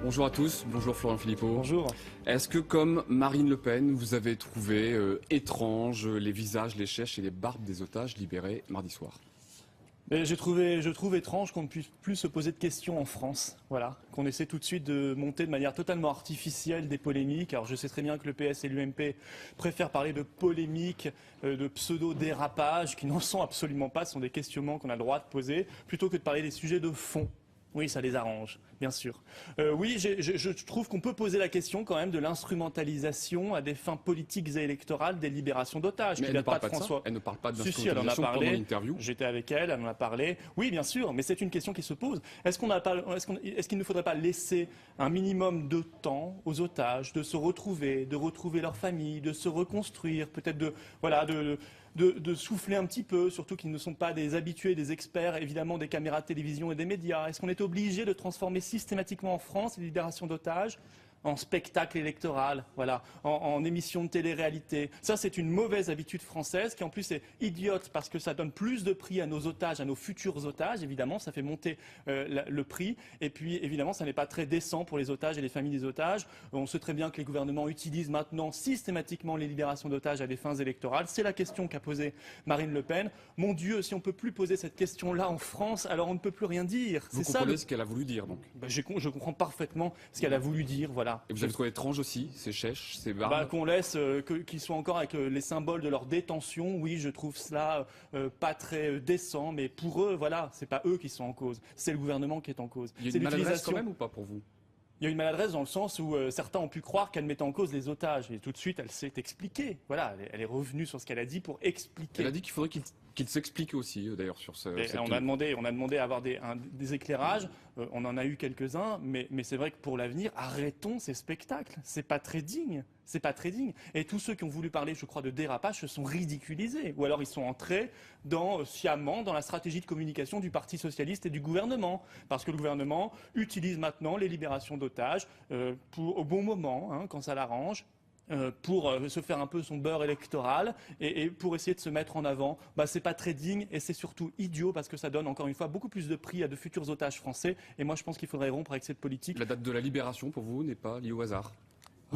Bonjour à tous, bonjour Florian Philippot. Bonjour. Est-ce que comme Marine Le Pen, vous avez trouvé étrange les visages, les chaises et les barbes des otages libérés mardi soir? Je trouve étrange qu'on ne puisse plus se poser de questions en France, voilà, qu'on essaie tout de suite de monter de manière totalement artificielle des polémiques. Alors je sais très bien que le PS et l'UMP préfèrent parler de polémiques, de pseudo-dérapages qui n'en sont absolument pas, ce sont des questionnements qu'on a le droit de poser, plutôt que de parler des sujets de fond. Oui, ça les arrange, bien sûr. Oui, je trouve qu'on peut poser la question quand même de l'instrumentalisation à des fins politiques et électorales des libérations d'otages. Mais elle ne parle pas de ça. Elle ne parle pas d'instrumentalisation pendant l'interview. J'étais avec elle, elle en a parlé. Oui, bien sûr, mais c'est une question qui se pose. Est-ce qu'il ne faudrait pas laisser un minimum de temps aux otages de se retrouver, de retrouver leur famille, de se reconstruire, peut-être de souffler un petit peu, surtout qu'ils ne sont pas des habitués, des experts, évidemment, des caméras de télévision et des médias. Est-ce qu'on est obligé de transformer systématiquement en France les libérations d'otages en spectacle électoral, voilà, en émission de télé-réalité? Ça, c'est une mauvaise habitude française qui, en plus, est idiote parce que ça donne plus de prix à nos otages, à nos futurs otages. Évidemment, ça fait monter le prix. Et puis, évidemment, ça n'est pas très décent pour les otages et les familles des otages. On sait très bien que les gouvernements utilisent maintenant systématiquement les libérations d'otages à des fins électorales. C'est la question qu'a posée Marine Le Pen. Mon Dieu, si on ne peut plus poser cette question-là en France, alors on ne peut plus rien dire. Vous comprenez ce qu'elle a voulu dire, donc? Je comprends parfaitement ce qu'elle a voulu dire, voilà. Et vous avez trouvé étrange aussi, ces chèches, ces barbes? Qu'on laisse, qu'ils soient encore avec les symboles de leur détention, oui, je trouve cela pas très décent, mais pour eux, voilà, c'est pas eux qui sont en cause, c'est le gouvernement qui est en cause. Il y a une maladresse quand même ou pas pour vous? Il y a une maladresse dans le sens où certains ont pu croire qu'elle mettait en cause les otages. Et tout de suite, elle s'est expliquée. Voilà, elle est revenue sur ce qu'elle a dit pour expliquer. Elle a dit qu'il faudrait qu'il s'explique aussi, d'ailleurs, sur ce. On a demandé à avoir des éclairages. On en a eu quelques-uns, mais c'est vrai que pour l'avenir, arrêtons ces spectacles. C'est pas très digne. C'est pas très digne. Et tous ceux qui ont voulu parler, je crois, de dérapage se sont ridiculisés. Ou alors ils sont entrés sciemment dans la stratégie de communication du Parti socialiste et du gouvernement. Parce que le gouvernement utilise maintenant les libérations d'otages au bon moment, hein, quand ça l'arrange. Pour se faire un peu son beurre électoral et pour essayer de se mettre en avant. C'est pas très digne et c'est surtout idiot parce que ça donne encore une fois beaucoup plus de prix à de futurs otages français. Et moi je pense qu'il faudrait rompre avec cette politique. La date de la libération pour vous n'est pas liée au hasard?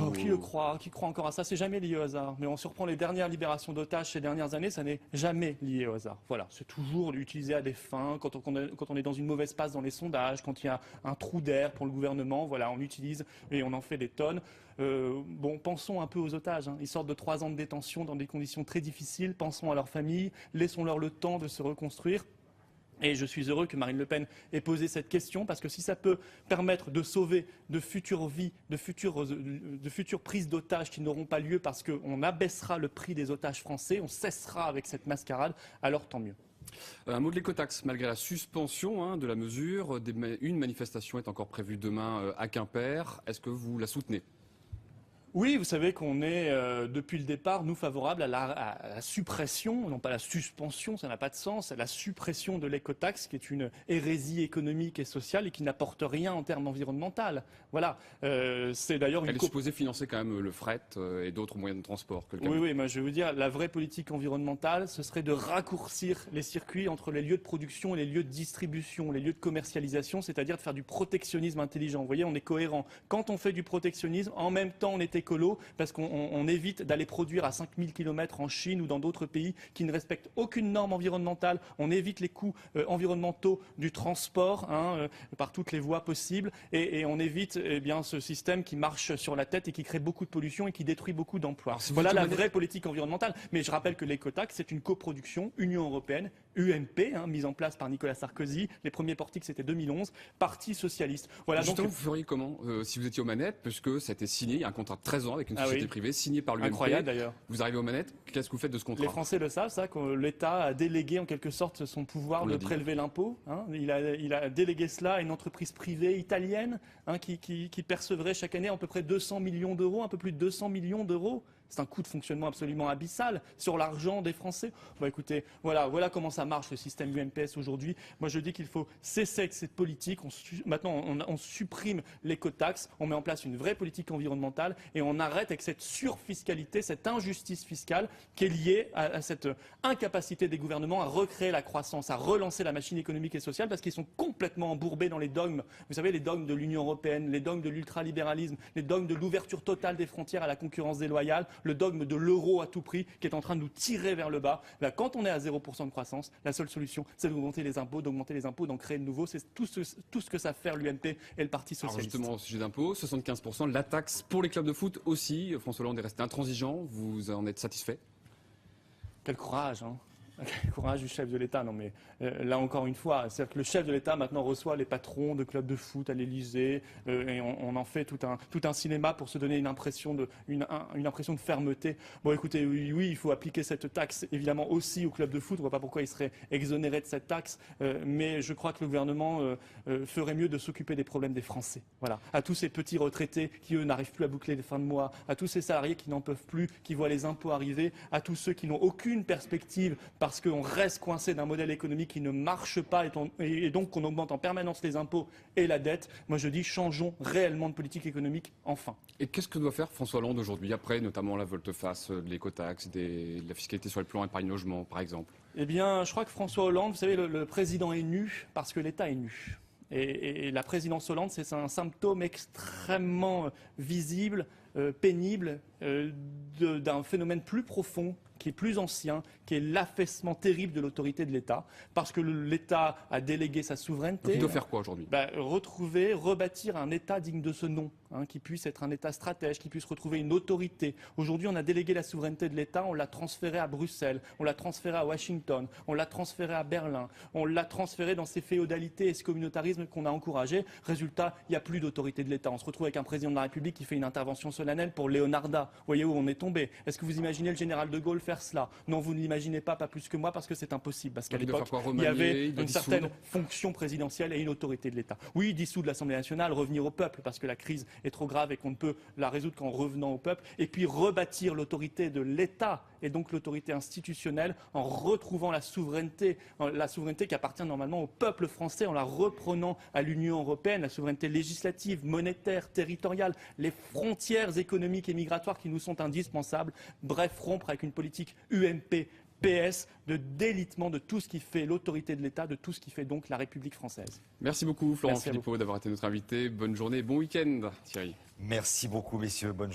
Oh, qui le croit? Qui croit encore à ça? C'est jamais lié au hasard. Mais on surprend les dernières libérations d'otages ces dernières années, ça n'est jamais lié au hasard. Voilà, c'est toujours utilisé à des fins, quand on est dans une mauvaise passe dans les sondages, quand il y a un trou d'air pour le gouvernement, voilà, on l'utilise et on en fait des tonnes. Pensons un peu aux otages. Hein. Ils sortent de 3 ans de détention dans des conditions très difficiles. Pensons à leur famille, laissons-leur le temps de se reconstruire. Et je suis heureux que Marine Le Pen ait posé cette question parce que si ça peut permettre de sauver de futures vies, de futures prises d'otages qui n'auront pas lieu parce qu'on abaissera le prix des otages français, on cessera avec cette mascarade, alors tant mieux. Un mot de l'écotaxe. Malgré la suspension de la mesure, une manifestation est encore prévue demain à Quimper. Est-ce que vous la soutenez? Oui, vous savez qu'on est, depuis le départ, nous, favorables à la suppression, non pas la suspension, ça n'a pas de sens, à la suppression de l'écotaxe, qui est une hérésie économique et sociale et qui n'apporte rien en termes environnementaux. Voilà. C'est d'ailleurs Elle est supposée financer quand même le fret et d'autres moyens de transport que le camion. Oui, mais je vais vous dire, la vraie politique environnementale, ce serait de raccourcir les circuits entre les lieux de production et les lieux de distribution, les lieux de commercialisation, c'est-à-dire de faire du protectionnisme intelligent. Vous voyez, on est cohérent. Quand on fait du protectionnisme, en même temps, on est écolo parce qu'on évite d'aller produire à 5000 km en Chine ou dans d'autres pays qui ne respectent aucune norme environnementale. On évite les coûts environnementaux du transport par toutes les voies possibles et on évite ce système qui marche sur la tête et qui crée beaucoup de pollution et qui détruit beaucoup d'emplois. Voilà la vraie politique environnementale. Mais je rappelle que l'écotaxe, c'est une coproduction Union européenne, UMP, mise en place par Nicolas Sarkozy. Les premiers portiques, c'était 2011, Parti socialiste. Voilà. Justement, vous feriez comment si vous étiez aux manettes, puisque ça a été signé, il y a un contrat de 13 ans avec une société privée, signé par l'UMP. Incroyable d'ailleurs. Vous arrivez aux manettes, qu'est-ce que vous faites de ce contrat? Les Français le savent, ça, que l'État a délégué en quelque sorte son pouvoir de prélever l'impôt. Il a délégué cela à une entreprise privée italienne qui percevrait chaque année à peu près 200 millions d'euros, un peu plus de 200 millions d'euros. C'est un coût de fonctionnement absolument abyssal sur l'argent des Français. Bon, écoutez, voilà comment ça marche le système UMPS aujourd'hui. Moi, je dis qu'il faut cesser avec cette politique. Maintenant, on supprime l'écotaxe, on met en place une vraie politique environnementale et on arrête avec cette surfiscalité, cette injustice fiscale qui est liée à cette incapacité des gouvernements à recréer la croissance, à relancer la machine économique et sociale parce qu'ils sont complètement embourbés dans les dogmes. Vous savez, les dogmes de l'Union européenne, les dogmes de l'ultralibéralisme, les dogmes de l'ouverture totale des frontières à la concurrence déloyale, le dogme de l'euro à tout prix qui est en train de nous tirer vers le bas. Là, quand on est à 0% de croissance, la seule solution, c'est d'augmenter les impôts, d'en créer de nouveaux. C'est tout ce que savent faire l'UMP et le Parti socialiste. Alors justement, au sujet d'impôts, 75%, la taxe pour les clubs de foot aussi. François Hollande est resté intransigeant. Vous en êtes satisfait? Quel courage, hein. Quel courage du chef de l'État. Non mais là encore une fois, c'est-à-dire que le chef de l'État maintenant reçoit les patrons de clubs de foot à l'Élysée et on en fait tout un cinéma pour se donner une impression de fermeté. Bon écoutez, oui, il faut appliquer cette taxe évidemment aussi aux clubs de foot. On ne voit pas pourquoi ils seraient exonérés de cette taxe, mais je crois que le gouvernement ferait mieux de s'occuper des problèmes des Français. Voilà, à tous ces petits retraités qui eux n'arrivent plus à boucler les fins de mois, à tous ces salariés qui n'en peuvent plus, qui voient les impôts arriver, à tous ceux qui n'ont aucune perspective parce qu'on reste coincé d'un modèle économique qui ne marche pas et donc qu'on augmente en permanence les impôts et la dette. Moi je dis changeons réellement de politique économique enfin. Et qu'est-ce que doit faire François Hollande aujourd'hui, après notamment la volte-face de l'écotaxe, de la fiscalité sur le plan épargne-logement par exemple? Eh bien je crois que François Hollande, vous savez, le président est nu parce que l'État est nu. Et la présidence Hollande, c'est un symptôme extrêmement visible, pénible, d'un phénomène plus profond, qui est plus ancien, qui est l'affaissement terrible de l'autorité de l'État, parce que l'État a délégué sa souveraineté. Donc il doit faire quoi aujourd'hui? Rebâtir un État digne de ce nom, qui puisse être un État stratège, qui puisse retrouver une autorité. Aujourd'hui, on a délégué la souveraineté de l'État, on l'a transférée à Bruxelles, on l'a transférée à Washington, on l'a transférée à Berlin, on l'a transférée dans ces féodalités et ce communautarisme qu'on a encouragé. Résultat, il n'y a plus d'autorité de l'État. On se retrouve avec un président de la République qui fait une intervention solennelle pour Leonarda. Vous voyez où on est tombé? Est-ce que vous imaginez le général de Gaulle faire cela? Non, vous ne l'imaginez pas plus que moi, parce que c'est impossible. Parce qu'à l'époque, il y avait une certaine fonction présidentielle et une autorité de l'État. Oui, dissoudre l'Assemblée nationale, revenir au peuple, parce que la crise est trop grave et qu'on ne peut la résoudre qu'en revenant au peuple. Et puis rebâtir l'autorité de l'État et donc l'autorité institutionnelle en retrouvant la souveraineté qui appartient normalement au peuple français, en la reprenant à l'Union européenne, la souveraineté législative, monétaire, territoriale, les frontières économiques et migratoires qui nous sont indispensables. Bref, rompre avec une politique UMP, PS, de délitement de tout ce qui fait l'autorité de l'État, de tout ce qui fait donc la République française. Merci beaucoup Florent Philippot d'avoir été notre invité. Bonne journée, bon week-end Thierry. Merci beaucoup messieurs, bonne journée.